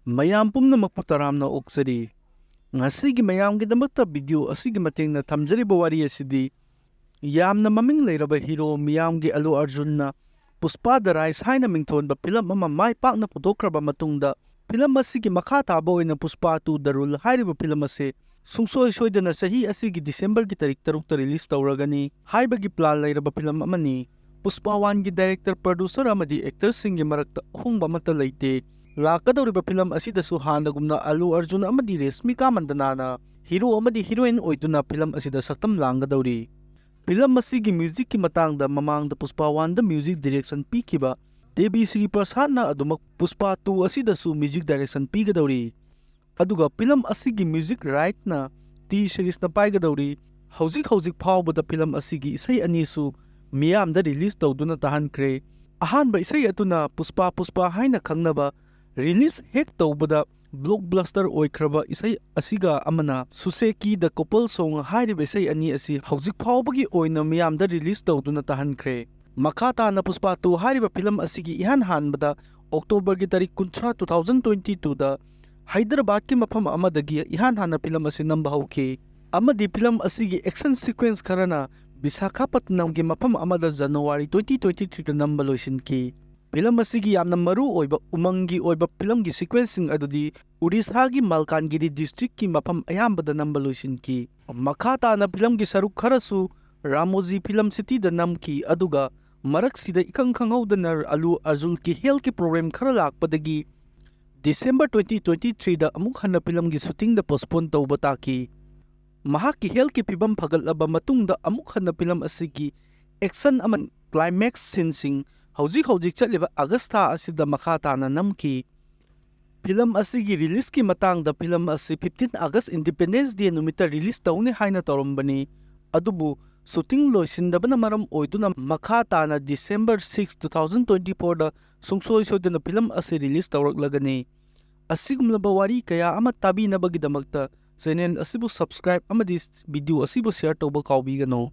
mayam pumnamakpu taramna oksari. Ngasigi mayamgidamata video asigi matengna thamjariba wari asidi Yamna Maming leiraba Hero Miyamgi Allu Arjun na Pushpa Haina mingthonba film ama mai pakna puthokhraba matungda film asigi makha taba oina Pushpa 2 darul hairiba film ase sungsoi soidana chahi asigi December ki tarik 3 ta release tawragani haibagi plan leiraba film amani Pushpa 1 gi director producer amadi actor singi marakta ahongba mata leite lakadawriba film asidasu hanagumna Allu Arjun amadi Resmika Mandanana hero amadi heroine oiduna film asida saktam langgadawri film asigi music ki matang da mamang da Pushpa 1 da music direction pikiba Devi Sri Prasad na adumak Pushpa 2 asida su music direction pigadawri aduga film asigi music right na T series na paigadawri hauzik phawba da film asigi isai anisu miyam da release tawduna tahankre ahanba isai atuna Pushpa Pushpa Haina khangnaba release hek tawbada blockbuster oikraba isai asiga amana suseki the couple song hairiba isai ani asi hauzik phawbagi oina miyamda release tawduna tahankre makha na Pushpa 2 hairiba film asigi ihan hanbada October gi tarik 19 2022 da Hyderabad ki mafam amadagi ihan hana film asi namba hauke amadi film asigi action sequence karana Visakhapatnam gi mafam amada January 2023 da namba loisinki film asigi yamna maru oiba umangi oiba film gi sequencing adudi Odisha gi Malkangiri district ki mafam ayambada namba loisinki makha na film gi saruk kharasu Ramoji Film City da namki aduga marak sida ikang khangawdana Allu Arjun ki health ki problem khara lakpadagi December 2023 da amuk hana film gi shooting da postpone tawba taki mahak ki health ki pibam phagalaba matungda amuk hana film asigi action aman climax scenes hauzik chaliba Augusta asida makha na namki film asigi release ki matang da film asi 15 August Independence Day numita release tawni haina tawrambani adubu shooting loisindabana maram oiduna makha na December 6 2024 da sungsoi soidana film asi release tawraklagani asigumlaba wari kaya ama tabi nabagidamagta channel asibu subscribe amadi video asibu share tawba kawbigano